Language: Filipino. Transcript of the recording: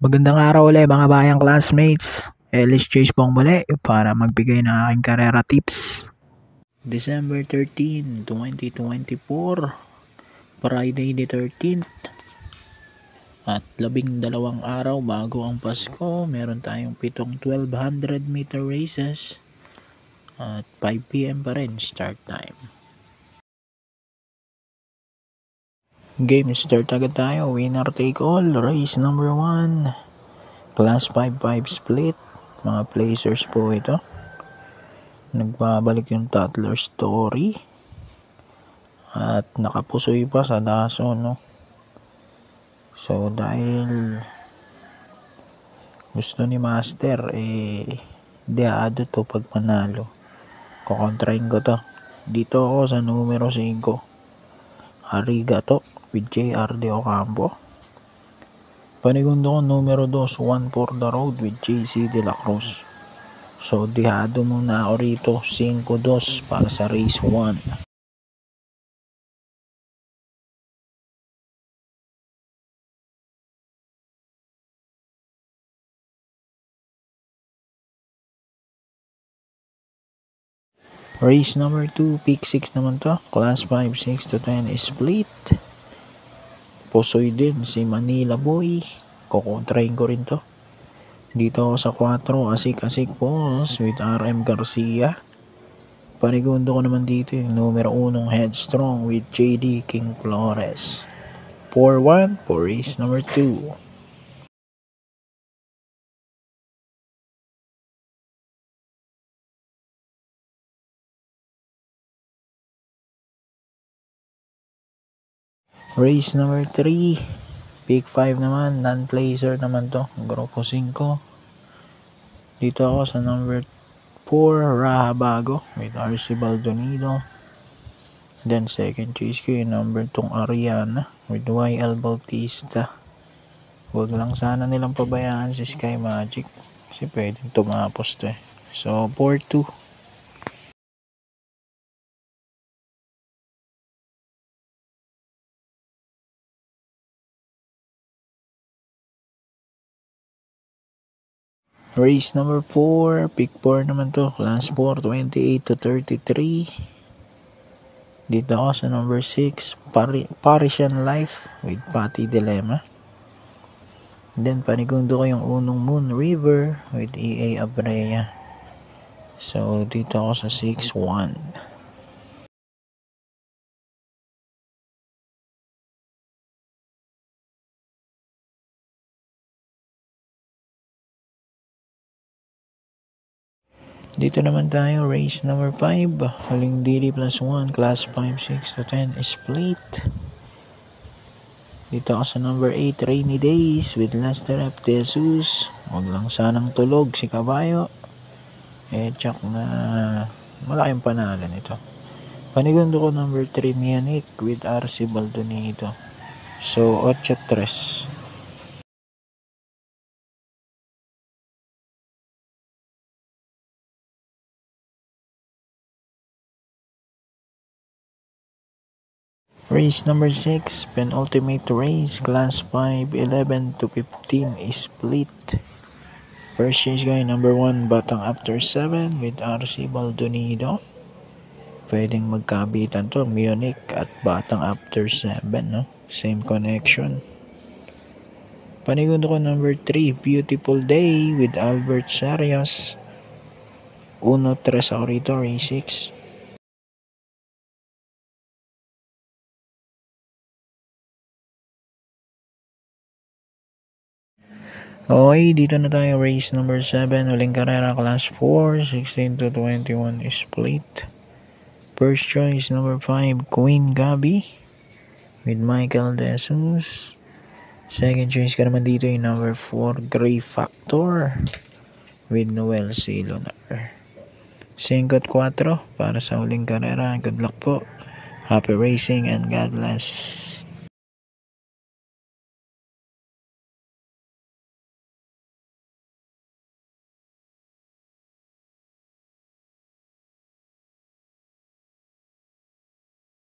Magandang araw ulit mga bayang classmates. Ellis Chase pong muli para magbigay ng aking karera tips. December 13, 2024, Friday the 13th. At 12 araw bago ang Pasko, meron tayong 1200 meter races. At 5 PM pa rin start time. Game start agad tayo. Winner take all. Race number 1. Class 5-5 split. Mga placers po ito. Nagbabalik yung toddler story. At nakapusoy pa sa daso, no? So, dahil gusto ni Master, diado to pag manalo. Kukontrain ko to. Dito ako sa numero 5. Arigato with JR De Ocampo. Panigundo ko numero 2, One for the Road with JC De La Cruz. So, dihado muna ako rito, 5-2 para sa race 1. Race number 2, pick 6 naman to. Class 5, 6 to 10 split. Pusoy din si Manila Boy. Kukontrain ko rin to. Dito ako sa 4, Asik Balls with RM Garcia. Panigundo ko naman dito yung numero 1, Headstrong with JD King Flores. 4-1 for race number 2. Race number 3, pick 5 naman, non-placer naman to, grupo 5. Dito ako sa number 4, Raha Bago with RC Baldonido. Then second choice ko yung number 2, Ariana with YL Bautista. Huwag lang sana nilang pabayaan si Sky Magic kasi pwedeng tumapos to . So 4-2. Race number 4, pick 4 naman to, class 4, 28 to 33. Dito ako sa number 6, Parisian Life with Patty Dilemma. Then panigundo ko yung unong Moon River with EA Abrea. So dito ako sa 6-1. Dito naman tayo, race number 5, huling dili plus 1, class 5, 6 to 10 split. Dito ako sa number 8, Rainy Days with Lester F. De Jesus. Huwag lang sanang tulog si Kabayo. Check na malaking panalo nito. Panigundo ko number 3, Mianik with RC Baldonito. So 8-3. Race number 6, penultimate race, class 5, 11 to 15 split. First chase ko yung number 1, Batang After 7 with RC Baldonido. Pwedeng magkabitan to, Munich at Batang After 7, no? Same connection. Panigundo ko number 3, Beautiful Day with Albert Sarios. 1-3 ako rito, race 6. Okay, dito na tayo, race number 7, huling karera, class 4, 16 to 21 split. First choice, number 5, Queen Gabi with Michael De Jesus. Second choice ka naman dito yung number 4, Gray Factor with Noel C. Lunar. 5-4 para sa huling karera. Good luck po. Happy racing and God bless.